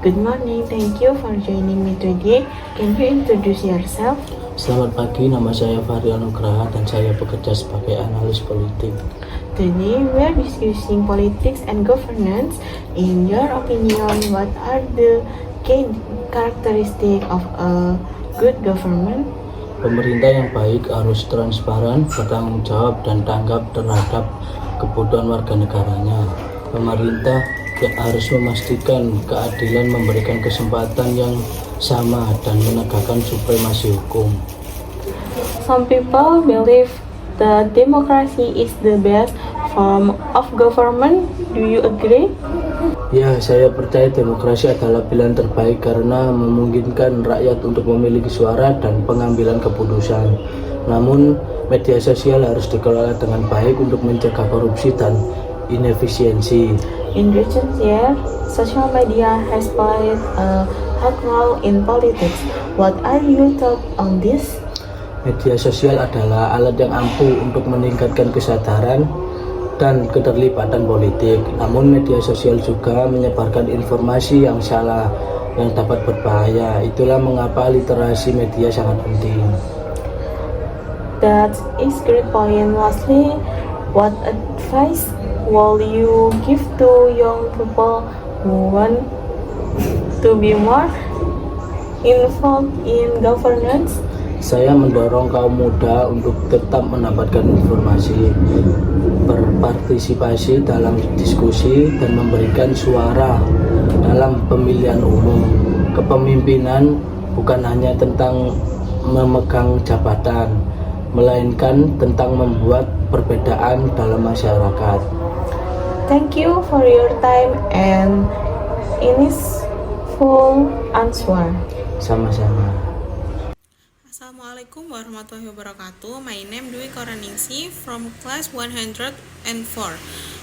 Good morning, thank you for joining me today. Can you introduce yourself? Selamat pagi, nama saya Fahri Anugraha dan saya bekerja sebagai analis politik. Today we are discussing politics and governance. In your opinion, what are the key characteristics of a good government? Pemerintah yang baik harus transparan, bertanggung jawab, dan tanggap terhadap kebutuhan warga negaranya. Pemerintah harus memastikan keadilan, memberikan kesempatan yang sama, dan menegakkan supremasi hukum. Some people believe that democracy is the best form of government. Do you agree? Ya, saya percaya demokrasi adalah pilihan terbaik karena memungkinkan rakyat untuk memiliki suara dan pengambilan keputusan. Namun, media sosial harus dikelola dengan baik untuk mencegah korupsi dan inefisiensi. In recent years, social media has played a hard role in politics. What are your thoughts on this? Media sosial adalah alat yang ampuh untuk meningkatkan kesadaran dan keterlibatan politik. Namun media sosial juga menyebarkan informasi yang salah yang dapat berbahaya. Itulah mengapa literasi media sangat penting. That is great point. Lastly, what advice will you give to young people who want to be more involved in governance? Saya mendorong kaum muda untuk tetap mendapatkan informasi, berpartisipasi dalam diskusi, dan memberikan suara dalam pemilihan umum. Kepemimpinan bukan hanya tentang memegang jabatan, melainkan tentang membuat perbedaan dalam masyarakat. Thank you for your time and insightful answer. Sama-sama. Assalamualaikum warahmatullahi wabarakatuh. My name Dwi Koraningsi from class 104.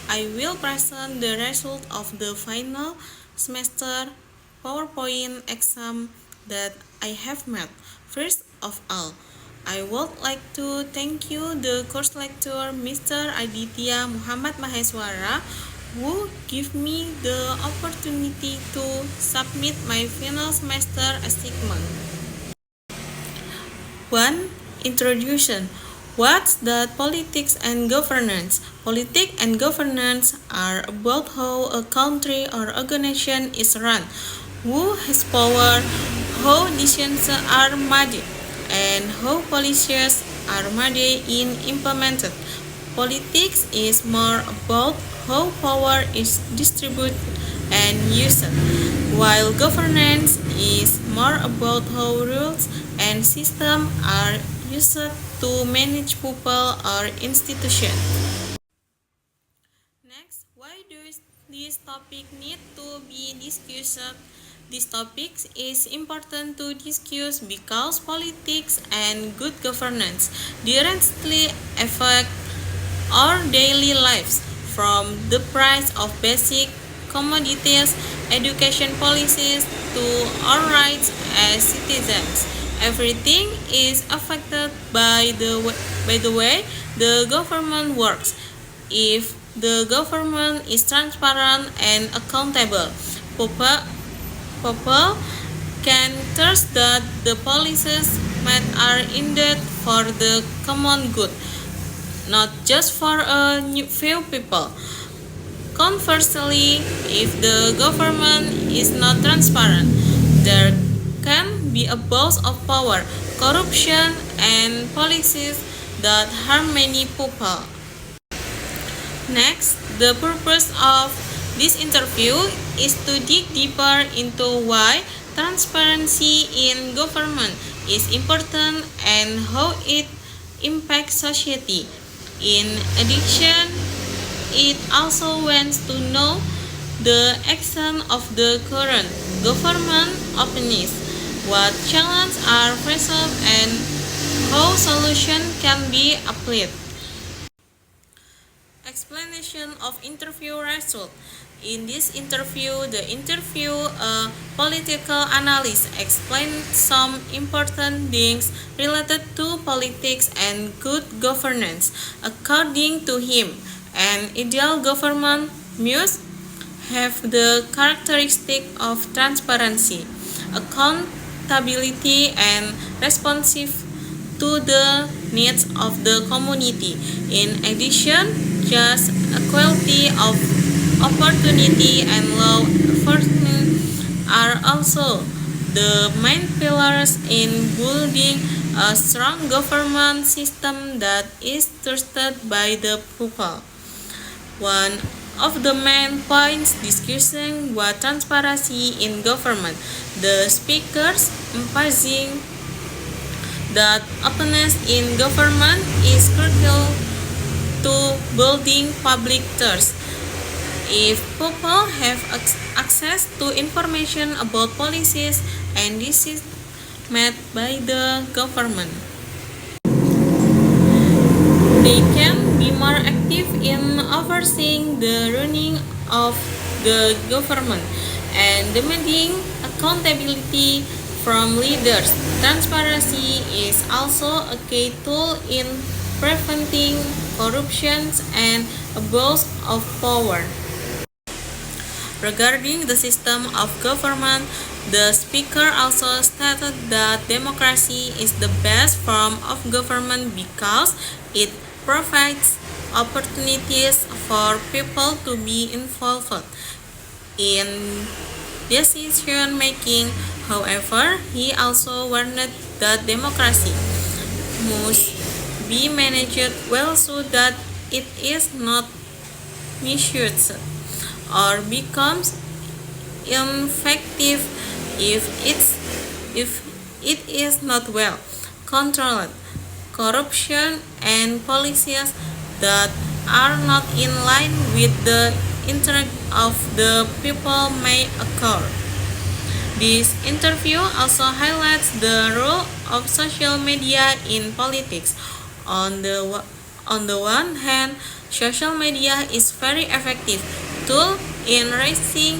I will present the result of the final semester PowerPoint exam that I have met. First of all, I would like to thank you the course lecturer Mr. Aditya Muhammad Maheswara who give me the opportunity to submit my final semester assignment. 1. Introduction. What's that politics and governance? Politics and governance are about how a country or organization is run, who has power, how decisions are made, and how policies are made and implemented. Politics is more about how power is distributed and used, while governance is more about how rules and systems are used to manage people or institutions. Next, why does this topic need to be discussed? This topic is important to discuss because politics and good governance directly affect our daily lives, from the price of basic commodities, education policies, to our rights as citizens. Everything is affected by the way the government works. If the government is transparent and accountable, people can trust that the policies made are indeed for the common good, not just for a few people. Conversely, if the government is not transparent, there can be abuse of power, corruption, and policies that harm many people. Next, the purpose of this interview is to dig deeper into why transparency in government is important and how it impacts society. In addition, it also wants to know the action of the current government opinions, what challenges are faced, and how solutions can be applied. Explanation of interview result. In this interview, a political analyst explained some important things related to politics and good governance. According to him, an ideal government must have the characteristic of transparency, accountability, and responsive to the needs of the community. In addition, just equality of opportunity and law enforcement are also the main pillars in building a strong government system that is trusted by the people. One of the main points discussing what transparency in government, the speakers emphasizing that openness in government is crucial to building public trust. If people have access to information about policies and decisions made by the government, they can be more active in overseeing the running of the government and demanding accountability from leaders. Transparency is also a key tool in preventing corruption and abuse of power. Regarding the system of government, the speaker also stated that democracy is the best form of government because it provides opportunities for people to be involved in decision making. However, he also warned that democracy must be managed well so that it is not misused or becomes ineffective if it is not well controlled. Corruption and policies that are not in line with the interest of the people may occur. This interview also highlights the role of social media in politics. On the one hand, social media is very effective tool in raising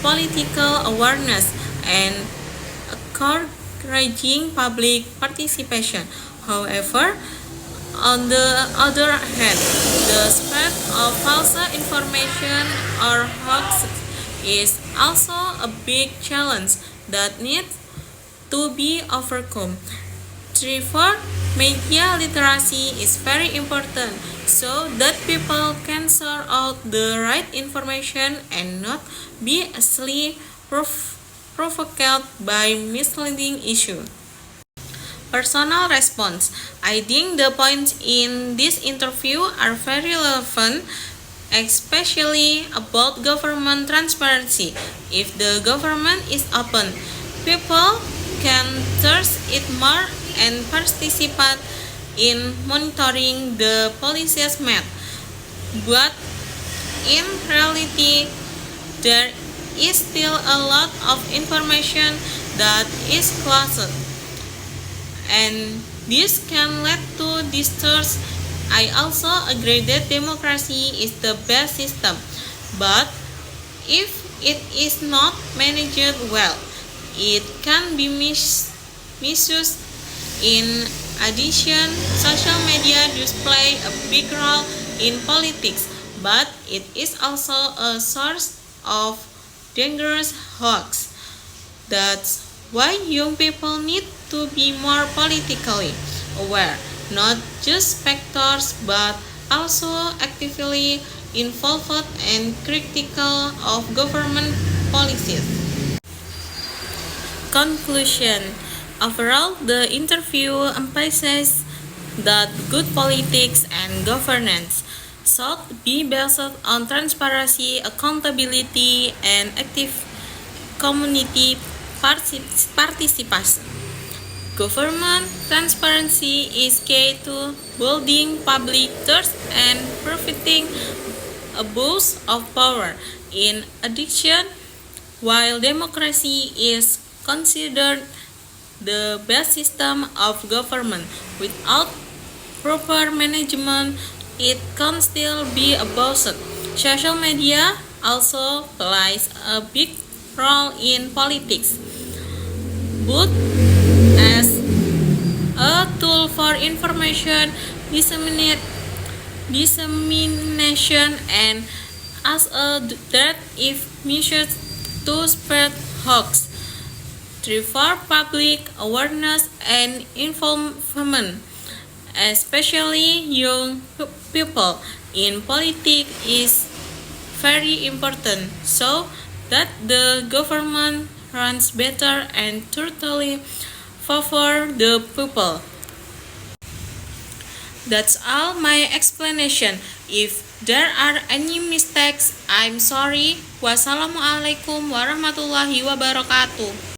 political awareness and encouraging public participation. However, on the other hand, the spread of false information or hoaxes is also a big challenge that needs to be overcome. Therefore, media literacy is very important so that people can sort out the right information and not be easily provoked by misleading issues. Personal response. I think the points in this interview are very relevant, especially about government transparency. If the government is open, people can trust it more and participate in monitoring the policies made. But in reality, there is still a lot of information that is closed, and this can lead to distrust. I also agree that democracy is the best system, but if it is not managed well, it can be misused. In addition, social media does play a big role in politics, but it is also a source of dangerous hoax. That's why young people need to be more politically aware, not just spectators but also actively involved and critical of government policies. Conclusion. Overall, the interview emphasizes that good politics and governance should be based on transparency, accountability, and active community participation. Government transparency is key to building public trust and preventing abuse of power. In addition, while democracy is considered the best system of government, without proper management, it can still be abused. Social media also plays a big role in politics, both as a tool for information dissemination and as a threat if measures to spread hoax. 3. For public awareness and involvement, especially young people in politics, is very important so that the government runs better and totally favor the people. That's all my explanation. If there are any mistakes, I'm sorry. Wassalamualaikum warahmatullahi wabarakatuh.